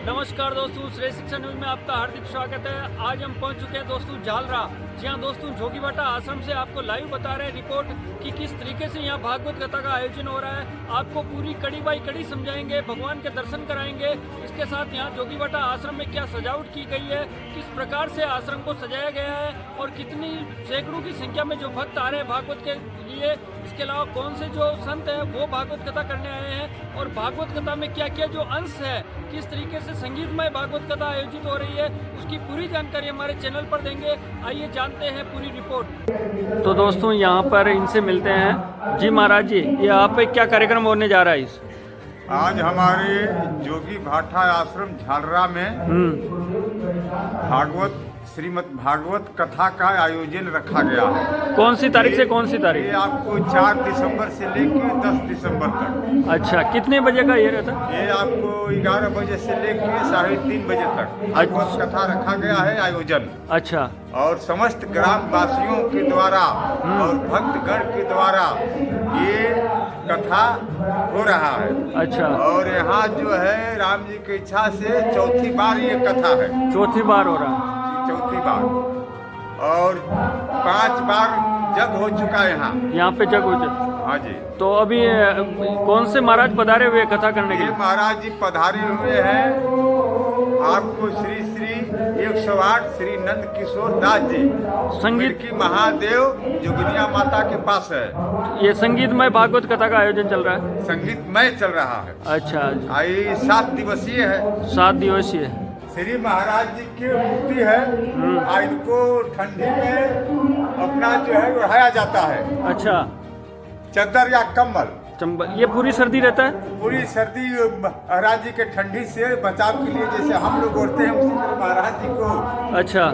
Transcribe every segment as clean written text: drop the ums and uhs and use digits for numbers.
नमस्कार दोस्तों, श्रेय शिक्षा न्यूज में आपका हार्दिक स्वागत है। आज हम पहुंच चुके हैं दोस्तों झालरा। जी हाँ दोस्तों, जोगीबाटा आश्रम से आपको लाइव बता रहे हैं रिपोर्ट कि किस तरीके से यहाँ भागवत कथा का आयोजन हो रहा है। आपको पूरी कड़ी बाई कड़ी समझाएंगे, भगवान के दर्शन कराएंगे। इसके साथ यहाँ जोगीबाटा आश्रम में क्या सजावट की गई है, किस प्रकार से आश्रम को सजाया गया है और कितनी सैकड़ों की संख्या में जो भक्त आ रहे हैं भागवत के लिए। इसके अलावा कौन से जो संत है वो भागवत कथा करने आए हैं और भागवत कथा में क्या क्या जो अंश है, किस तरीके से संगीतमय भागवत कथा आयोजित हो रही है, उसकी पूरी जानकारी हमारे चैनल पर देंगे। आइए जानते हैं पूरी रिपोर्ट। तो दोस्तों यहाँ पर इनसे मिलते हैं। जी महाराज जी, ये आप पे क्या कार्यक्रम होने जा रहा है इस आज हमारे जोगी भाटा आश्रम झालरा में श्रीमद् भागवत कथा का आयोजन रखा गया है। कौन सी तारीख से कौन सी तारीख? ये आपको 4 दिसंबर से लेकर 10 दिसंबर तक। अच्छा, कितने बजे का ये रहता? ये आपको 11 बजे से लेकर 3:30 बजे तक भागवत कथा रखा गया है आयोजन। अच्छा। और समस्त ग्रामवासियों के द्वारा और भक्तगण के द्वारा ये कथा हो रहा है। अच्छा। और यहाँ जो है राम जी की इच्छा से चौथी बार ये कथा है। चौथी बार हो रहा है? चौथी बार। और 5 बार जग हो चुका है यहाँ पे जग हो चुका। हाँ जी। तो अभी कौन से महाराज पधारे हुए कथा करने के लिए? महाराज जी पधारे हुए हैं। आपको श्री 108 श्री नंद किशोर दास जी संगीत की महादेव जोगिनिया माता के पास है। ये संगीतमय भागवत कथा का आयोजन चल रहा है? संगीतमय चल रहा है। अच्छा। ये 7 दिवसीय है। 7 दिवसीय। श्री महाराज जी की मूर्ति है। इनको ठंडी में अपना जो है ओढ़ाया जाता है। अच्छा। चादर या कम्बल। ये पूरी सर्दी रहता है? पूरी सर्दी महाराज जी के ठंडी से बचाव के लिए जैसे हम लोग ओढ़ते हैं, उसी तरह महाराज जी को। अच्छा।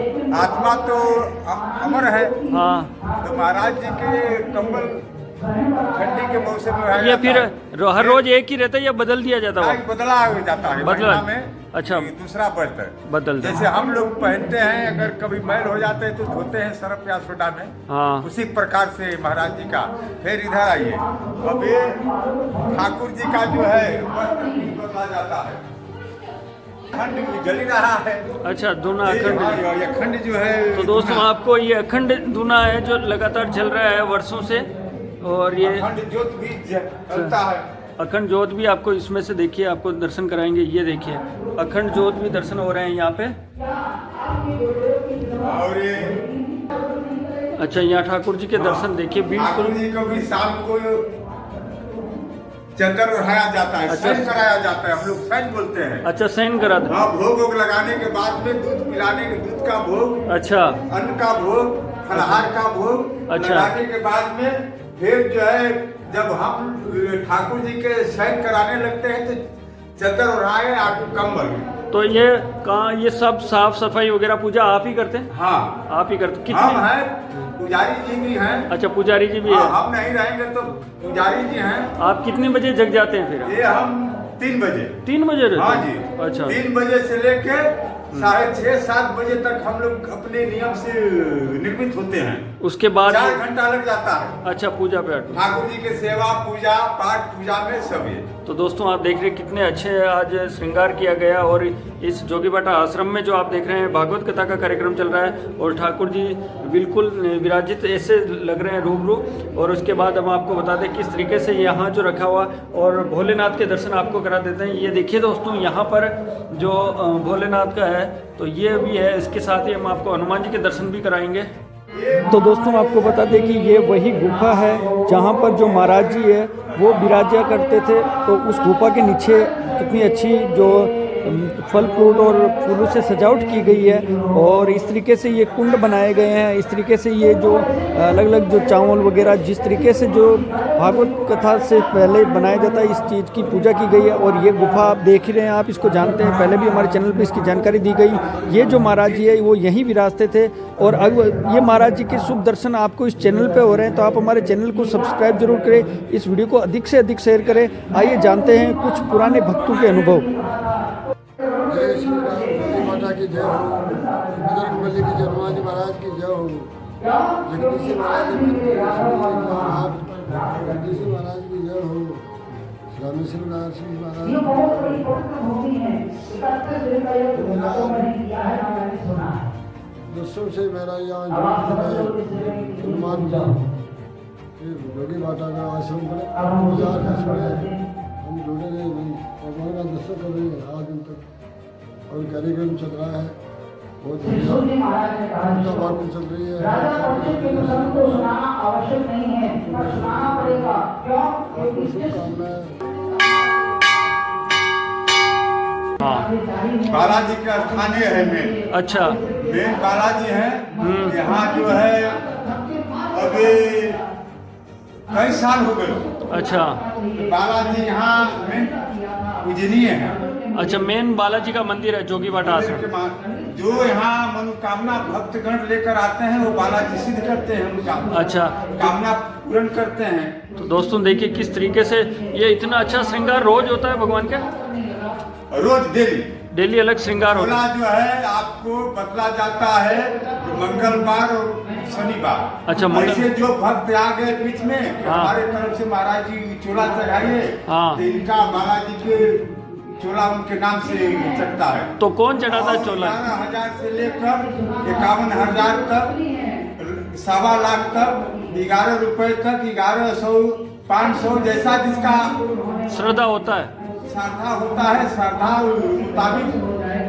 आत्मा तो अमर है। हाँ। तो महाराज जी के कम्बल ठंडी के मौसम में ये फिर हर रोज एक ही रहता है या बदल दिया जाता है? बदला जाता है। बदला में। अच्छा। दूसरा बर्त बदल जैसे हम लोग पहनते हैं, अगर कभी मैल हो जाते हैं तो धोते हैं सरफ या सोडा में। हाँ। उसी प्रकार से महाराज जी का। फिर इधर आइए, अब ये ठाकुर जी का जो है वस्त्र बदला जाता है। खंड जल रहा है। अच्छा, दूना अखंड। ये खंड जो है तो दोस्तों आपको ये अखंड दूना है जो लगातार चल रहा है वर्षों से। और ये अखंड ज्योत भी जलता है। अखंड ज्योत भी आपको इसमें से देखिए, आपको दर्शन कराएंगे। ये देखिए अखंड ज्योत भी दर्शन हो रहे हैं यहाँ पे। और ये अच्छा, यहाँ ठाकुर जी के दर्शन देखिए। बिल्कुल जी को भी शाम को चंदन उठाया जाता है। अच्छा। शयन कराया जाता है। हम लोग शयन बोलते हैं। अच्छा, शयन करा दे। हाँ, भोग लगाने के बाद में दूध पिलाने के, दूध का भोग। अच्छा। अन्न का भोग, फलाहार का भोग। अच्छा। लगाने के बाद में फिर जो है जब हम ठाकुर जी के शयन कराने लगते हैं तो चद्दर उड़ाए आपको कम्बल। तो ये कहाँ, ये सब साफ सफाई वगैरह पूजा आप ही करते हैं? हाँ, आप ही करते। हम हैं, पुजारी जी भी हैं। अच्छा, पुजारी जी भी है। हम नहीं रहेंगे तो पुजारी जी हैं। आप कितने बजे जग जाते हैं फिर? ये हम 3 बजे। 3 बजे? हाँ जी। अच्छा। 3 बजे से लेके 6:30-7 बजे तक हम लोग अपने नियम से निर्मित होते हैं। उसके बाद 4 घंटा लग जाता है। अच्छा, पूजा पाठ, ठाकुर जी के सेवा, पूजा पाठ, पूजा में सब ये। तो दोस्तों आप देख रहे हैं कितने अच्छे आज श्रृंगार किया गया। और इस जोगीबाटा आश्रम में जो आप देख रहे हैं भागवत कथा का कार्यक्रम चल रहा है और ठाकुर जी बिल्कुल विराजित ऐसे लग रहे हैं रूबरू। और उसके बाद हम आपको बता दें किस तरीके से यहाँ जो रखा हुआ और भोलेनाथ के दर्शन आपको करा देते हैं। ये देखिए दोस्तों, यहाँ पर जो भोलेनाथ का है तो ये भी है। इसके साथ ही हम आपको हनुमान जी के दर्शन भी कराएंगे। तो दोस्तों आपको बता दें कि ये वही गुफा है जहाँ पर जो महाराज जी है वो विराजा करते थे। तो उस गुफा के नीचे कितनी अच्छी जो फल फ्रूट और फूलों से सजावट की गई है। और इस तरीके से ये कुंड बनाए गए हैं। इस तरीके से ये जो अलग अलग जो चावल वगैरह जिस तरीके से जो भागवत कथा से पहले बनाया जाता है, इस चीज़ की पूजा की गई है। और ये गुफा आप देख ही रहे हैं, आप इसको जानते हैं, पहले भी हमारे चैनल पे इसकी जानकारी दी गई। ये जो महाराज जी है वो यहीं विराजते थे। और अब ये महाराज जी के शुभ दर्शन आपको इस चैनल पे हो रहे हैं, तो आप हमारे चैनल को सब्सक्राइब जरूर करें, इस वीडियो को अधिक से अधिक शेयर करें। आइए जानते हैं कुछ पुराने भक्तों के अनुभव। जय श्री राम, जोगी माता की जय हो, बजरंग बली की जय, हनुमान जी महाराज की जय हो, जगदीश महाराज की जय हो, जगदीश महाराज की जय हो, रामेश्वर महाराज की दोस्तों से मेरा यहाँ हनुमान जी जोगी बाटा का आश्रम पर 2010 में हम जुड़े रहे, भगवान का दर्शन कर रहे हैं आज दिन तक। और कार्यक्रम चल रहा है बहुत बढ़िया, भागवत चल रही है। आपको शुभकामनाएं। बालाजी का स्थानीय है मेन। अच्छा, मेन बालाजी है। यहाँ जो है अभी कई साल हो गए। अच्छा, बालाजी यहाँ मेन पूजनीय है। अच्छा, मेन बालाजी का मंदिर है जोगी बाटा आश्रम। जो यहाँ मनोकामना भक्तगण लेकर आते हैं वो बालाजी सिद्ध करते हैं, उनका अच्छा, कामना पूर्ण करते हैं। तो दोस्तों देखिए किस तरीके से ये इतना अच्छा श्रृंगार रोज होता है भगवान का, रोज डेली अलग श्रृंगार होता है। जो है आपको बदला जाता है मंगलवार और शनिवार। अच्छा, ऐसे जो भक्त आ गए बीच में हमारे तरफ से महाराज जी चोला चढ़ाइए, तो इनका बालाजी के चोला उनके नाम से चढ़ता है। तो कौन चढ़ाता है चोला? 11,000 से लेकर 51,000 तक, 1.25 लाख तक, 11 रुपए तक, 1100, 500 जैसा जिसका श्रद्धा होता है, श्रद्धा होता है। श्रद्धा मुताबिक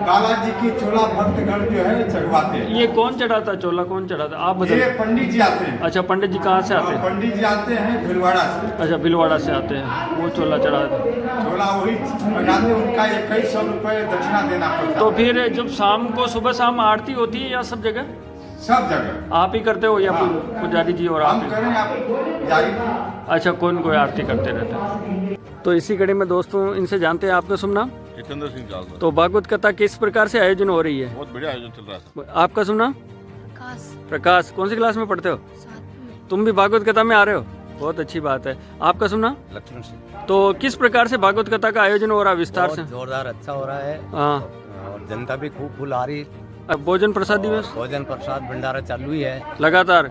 बालाजी की चोला भक्तगण जो है चढ़वाते हैं। ये कौन चढ़ाता है चोला, कौन चढ़ाता है? आप बताइए। ये पंडित जी आते हैं। अच्छा, पंडित जी कहाँ से आते हैं? पंडित जी आते हैं भिलवाड़ा से। अच्छा, भिलवाड़ा से आते हैं, वो चोला चढ़ाते हैं। चोला वही चढ़ाते, उनका 2100 रुपए दक्षिणा देना पड़ता है। तो फिर जब शाम को सुबह शाम आरती होती है या सब जगह? सब जगह। आप ही करते हो या पुजारी जी और आप हम ही? करें आप जारी। अच्छा, कौन कोई आरती करते रहते हैं। तो इसी कड़ी में दोस्तों इनसे जानते हैं आपका शुभ नाम? जितेंद्र सिंह जालदा। तो भागवत कथा किस प्रकार से आयोजन हो रही है? बहुत बढ़िया आयोजन चल रहा है। आपका शुभ नाम? प्रकाश। कौन सी क्लास में पढ़ते हो? तुम भी भागवत कथा में आ रहे हो, बहुत अच्छी बात है। आपका शुभ नाम? लक्ष्मण सिंह। तो किस प्रकार से भागवत कथा का आयोजन हो रहा है विस्तार से? जोरदार अच्छा हो रहा है। हाँ, और जनता भी खूब फुल आ रही। अब भोजन प्रसादी में भोजन प्रसाद भंडारा चालू ही है लगातार।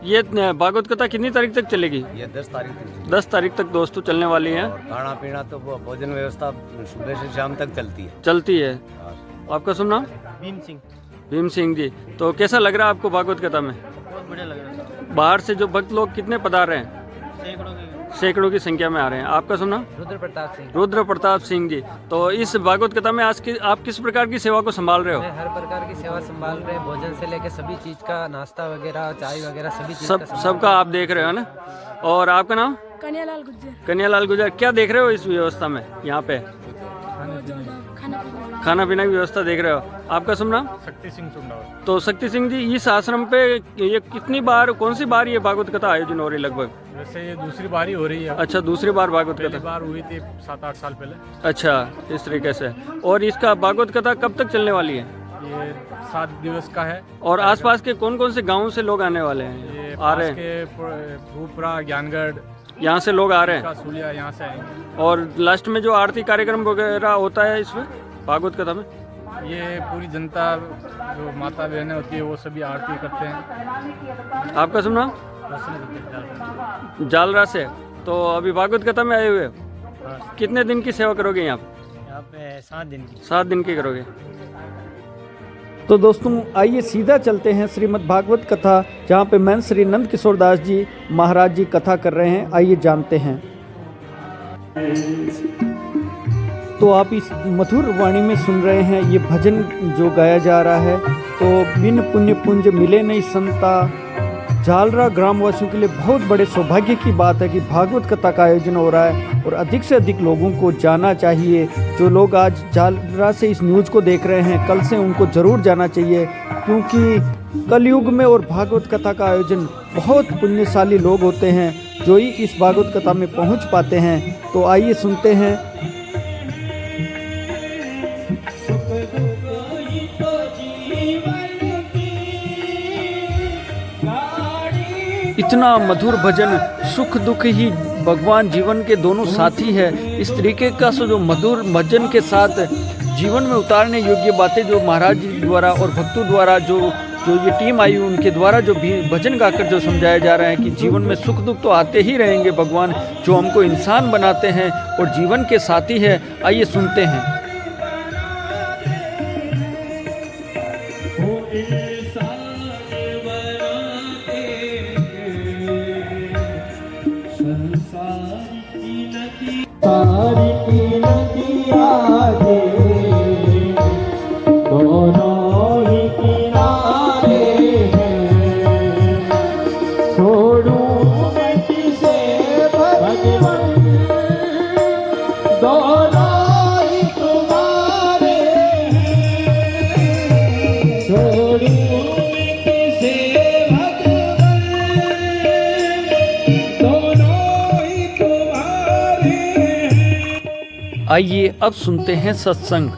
ये भागवत कथा कितनी तारीख तक चलेगी? ये 10 तारीख तक। 10 तारीख तक दोस्तों चलने वाली है। और खाना पीना तो भोजन व्यवस्था सुबह से शाम तक चलती है। आपका शुभ नाम? भीम सिंह जी। तो कैसा लग रहा है आपको भागवत कथा में? बहुत बढ़िया लग रहा है। बाहर से जो भक्त लोग कितने पधार रहे हैं? सैकड़ों की संख्या में आ रहे हैं। आपका शुभ नाम? रुद्र प्रताप सिंह जी। तो इस भागवत कथा में आज आप किस प्रकार की सेवा को संभाल रहे हो? हर प्रकार की सेवा संभाल रहे हैं, भोजन से लेकर सभी चीज का, नाश्ता वगैरह, चाय वगैरह सभी चीज सबका आप देख रहे हो ना। और आपका नाम? कन्यालाल गुज्जर। क्या देख रहे हो इस व्यवस्था में यहाँ पे? खाना पीना की व्यवस्था देख रहे हो। आपका शुभ नाम? शक्ति सिंह चुंडावर। तो शक्ति सिंह जी, इस आश्रम पे ये कितनी बार, कौन सी बार ये भागवत कथा आयोजन हो रही है? लगभग वैसे ये दूसरी बार ही हो रही है। अच्छा, दूसरी बार भागवत पहली कथा? बार हुई थी 7-8 साल पहले। अच्छा, इस तरीके से। और इसका भागवत कथा कब तक चलने वाली है? ये 7 दिवस का है। और आसपास के कौन कौन से गाँव से लोग आने वाले हैं? ये आ रहे पास हैं के भूपरा, ज्ञानगढ़, यहाँ से लोग आ रहे हैं। सूलिया यहाँ से आएंगे। और लास्ट में जो आरती कार्यक्रम वगैरह होता है इसमें भागवत कथा में? ये पूरी जनता जो माता बहनें होती है वो सभी आरती करते हैं। आपका शुभ नाम? जालरा से। तो अभी भागवत कथा में आए हुए हो, कितने दिन की सेवा करोगे यहाँ पे? 7 दिन की। 7 दिन की करोगे। तो दोस्तों आइए सीधा चलते हैं श्रीमद् भागवत कथा, जहाँ पे मैं श्री नंद किशोर दास जी महाराज जी कथा कर रहे हैं। आइए जानते हैं। तो आप इस मधुर वाणी में सुन रहे हैं ये भजन जो गाया जा रहा है। तो बिन पुण्य पुंज मिले नहीं संता। जालरा ग्रामवासियों के लिए बहुत बड़े सौभाग्य की बात है कि भागवत कथा का आयोजन हो रहा है और अधिक से अधिक लोगों को जाना चाहिए। जो लोग आज जालरा से इस न्यूज़ को देख रहे हैं, कल से उनको ज़रूर जाना चाहिए, क्योंकि कलयुग में और भागवत कथा का आयोजन बहुत पुण्यशाली लोग होते हैं जो ही इस भागवत कथा में पहुंच पाते हैं। तो आइए सुनते हैं। इतना मधुर भजन, सुख दुख ही भगवान जीवन के दोनों साथी है। इस तरीके का जो मधुर भजन के साथ जीवन में उतारने योग्य बातें जो महाराज जी द्वारा और भक्तों द्वारा जो ये टीम आई उनके द्वारा जो भी भजन गाकर जो समझाया जा रहा है कि जीवन में सुख दुख तो आते ही रहेंगे, भगवान जो हमको इंसान बनाते हैं और जीवन के साथी है। आइए सुनते हैं। आइए अब सुनते हैं सत्संग।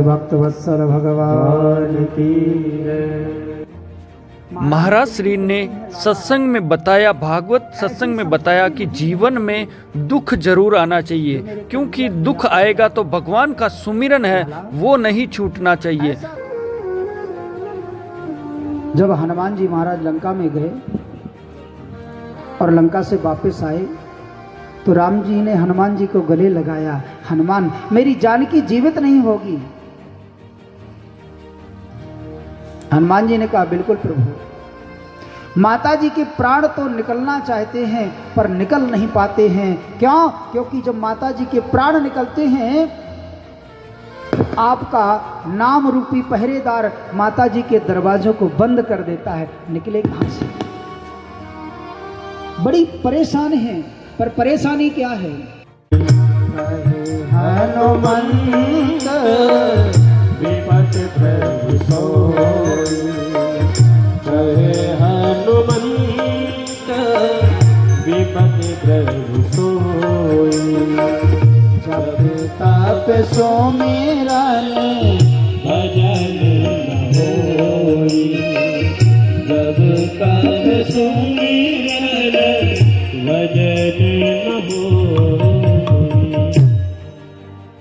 भक्त वत्सल भगवान की महाराज श्री ने सत्संग में बताया, भागवत सत्संग में बताया कि जीवन में दुख जरूर आना चाहिए, क्योंकि दुख आएगा तो भगवान का सुमिरन है वो नहीं छूटना चाहिए। जब हनुमान जी महाराज लंका में गए और लंका से वापस आए तो राम जी ने हनुमान जी को गले लगाया, हनुमान मेरी जानकी जीवित नहीं होगी। हनुमान जी ने कहा बिल्कुल प्रभु, माता जी के प्राण तो निकलना चाहते हैं पर निकल नहीं पाते हैं। क्यों? क्योंकि जब माता जी के प्राण निकलते हैं आपका नाम रूपी पहरेदार माता जी के दरवाजों को बंद कर देता है, निकले कहां से? बड़ी परेशान है, पर परेशानी क्या है? हनुमंत विपत प्रभु सोई, कहे हनुमंत विपत प्रभु सोई, जब तप सुमिरन भजन न होई, जब तप सुमिरन भजन न होई।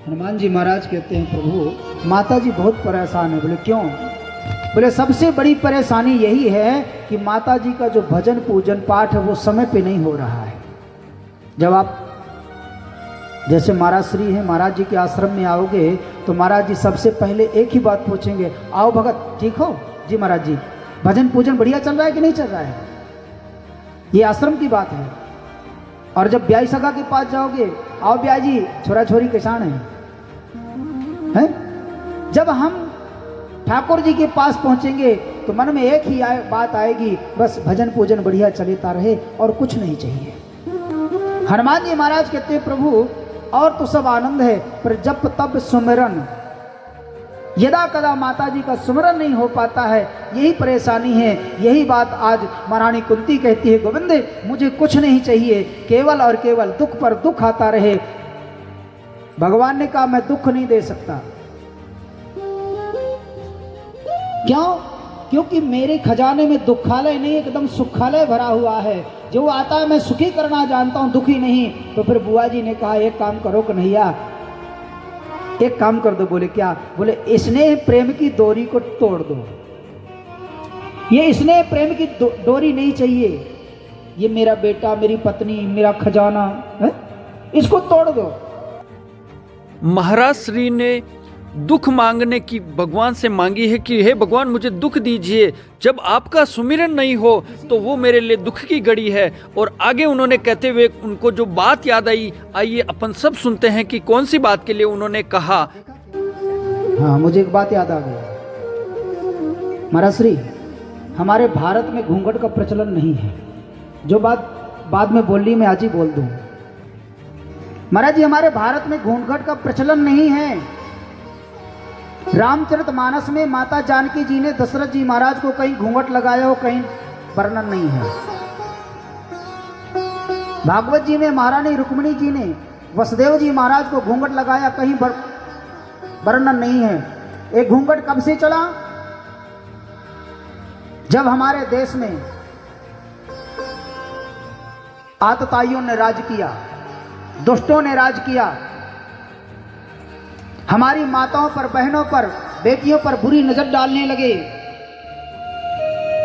हनुमान जी महाराज कहते हैं प्रभु माता जी बहुत परेशान है। बोले क्यों? बोले सबसे बड़ी परेशानी यही है कि माता जी का जो भजन पूजन पाठ है वो समय पे नहीं हो रहा है। जब आप जैसे महाराज श्री हैं, महाराज जी के आश्रम में आओगे तो महाराज जी सबसे पहले एक ही बात पूछेंगे, आओ भगत ठीक हो? जी महाराज जी। भजन पूजन बढ़िया चल रहा है कि नहीं चल रहा है? ये आश्रम की बात है। और जब ब्याई सगा के पास जाओगे, आओ ब्याह जी छोरा छोरी किसान हैं। जब हम ठाकुर जी के पास पहुंचेंगे तो मन में एक ही बात आएगी, बस भजन पूजन बढ़िया चलता रहे और कुछ नहीं चाहिए। हनुमान जी महाराज कहते हैं प्रभु और तो सब आनंद है, पर जब तब सुमिरन, यदा कदा माता जी का सुमिरन नहीं हो पाता है, यही परेशानी है। यही बात आज महारानी कुंती कहती है, गोविंद मुझे कुछ नहीं चाहिए, केवल और केवल दुख पर दुख आता रहे। भगवान ने कहा मैं दुख नहीं दे सकता। क्यों? क्योंकि मेरे खजाने में दुखालय नहीं, एकदम सुखालय भरा हुआ है। जो आता है मैं सुखी करना जानता हूं, दुखी नहीं। तो फिर बुआ जी ने कहा एक काम करो कन्हैया, एक काम कर दो। बोले क्या? बोले स्नेह प्रेम की डोरी को तोड़ दो। ये स्नेह प्रेम की डोरी नहीं चाहिए। ये मेरा बेटा, मेरी पत्नी, मेरा खजाना है, इसको तोड़ दो। महाराज श्री ने दुख मांगने की भगवान से मांगी है कि हे भगवान मुझे दुख दीजिए, जब आपका सुमिरन नहीं हो तो वो मेरे लिए दुख की घड़ी है। और आगे उन्होंने कहते हुए उनको जो बात याद आई, आइए अपन सब सुनते हैं कि कौन सी बात के लिए उन्होंने कहा। हाँ, मुझे एक बात याद आ गई महाराज श्री, हमारे भारत में घूंघट का प्रचलन नहीं है। जो बात बाद में बोल ली मैं आज ही बोल दूं। महाराज जी हमारे भारत में घूंघट का प्रचलन नहीं है। रामचरितमानस में माता जानकी जी ने दशरथ जी महाराज को कहीं घूंघट लगाया हो, कहीं वर्णन नहीं है। भागवत जी में महारानी रुक्मिणी जी ने वसुदेव जी महाराज को घूंघट लगाया, कहीं वर्णन नहीं है। एक घूंघट कब से चला? जब हमारे देश में आतताइयों ने राज किया, दुष्टों ने राज किया, हमारी माताओं पर, बहनों पर, बेटियों पर बुरी नजर डालने लगे,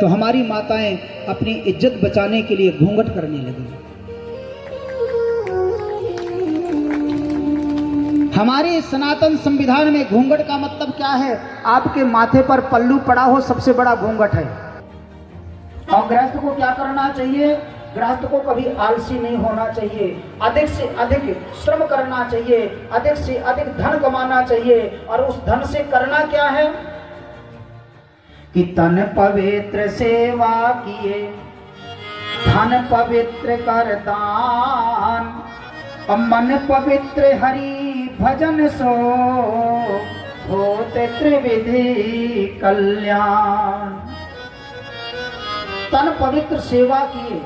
तो हमारी माताएं अपनी इज्जत बचाने के लिए घूंघट करने लगी। हमारे सनातन संविधान में घूंघट का मतलब क्या है? आपके माथे पर पल्लू पड़ा हो, सबसे बड़ा घूंघट है। और गृहस्थ को क्या करना चाहिए? गृहस्थ को कभी आलसी नहीं होना चाहिए, अधिक से अधिक श्रम करना चाहिए, अधिक से अधिक धन कमाना चाहिए। और उस धन से करना क्या है कि तन पवित्र सेवा किए, धन पवित्र कर दान, और मन पवित्र हरि भजन सो, होते त्रिविधि कल्याण। तन पवित्र सेवा किए,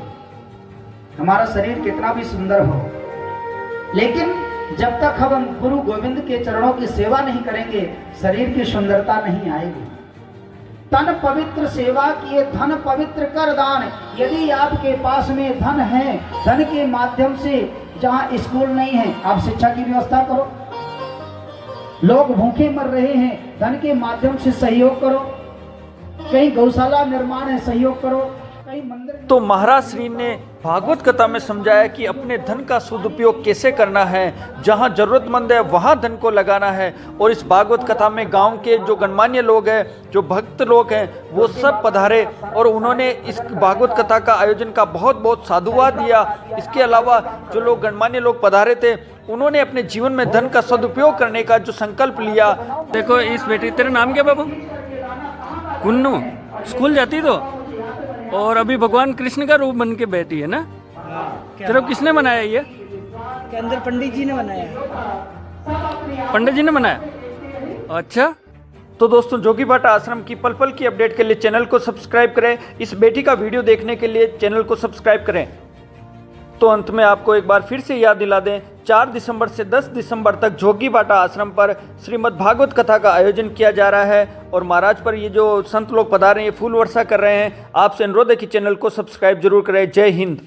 हमारा शरीर कितना भी सुंदर हो, लेकिन जब तक हम गुरु गोविंद के चरणों की सेवा नहीं करेंगे, शरीर की सुंदरता नहीं आएगी। तन पवित्र सेवा किए, धन पवित्र कर दान। यदि आपके पास में धन है, धन के माध्यम से जहाँ स्कूल नहीं है, आप शिक्षा की व्यवस्था करो। लोग भूखे मर रहे हैं, धन के माध्यम से सहयोग करो। कहीं गौशाला निर्माण है, सहयोग करो। कहीं मंदिर। तो महाराज श्री ने भागवत कथा में समझाया कि अपने धन का सदुपयोग कैसे करना है, जहाँ जरूरतमंद है वहाँ धन को लगाना है। और इस भागवत कथा में गांव के जो गणमान्य लोग हैं, जो भक्त लोग हैं, वो सब पधारे और उन्होंने इस भागवत कथा का आयोजन का बहुत बहुत साधुवाद दिया। इसके अलावा जो लोग गणमान्य लोग पधारे थे, उन्होंने अपने जीवन में धन का सदुपयोग करने का जो संकल्प लिया। देखो इस बेटी, तेरा नाम क्या बाबू? कुन्नू। स्कूल जाती तो, और अभी भगवान कृष्ण का रूप बन के बैठी है ना। तेरे को किसने बनाया ये? के अंदर पंडित जी ने बनाया। पंडित जी ने बनाया? अच्छा। तो दोस्तों, जोगी भाटा आश्रम की पल पल की अपडेट के लिए चैनल को सब्सक्राइब करें। इस बेटी का वीडियो देखने के लिए चैनल को सब्सक्राइब करें। तो अंत में आपको एक बार फिर से याद दिला दें, 4 दिसंबर से 10 दिसंबर तक जोगी भाटा आश्रम पर श्रीमद् भागवत कथा का आयोजन किया जा रहा है। और महाराज पर ये जो संत लोग पधारे हैं, ये फूल वर्षा कर रहे हैं। आपसे अनुरोध है कि चैनल को सब्सक्राइब जरूर करें। जय हिंद।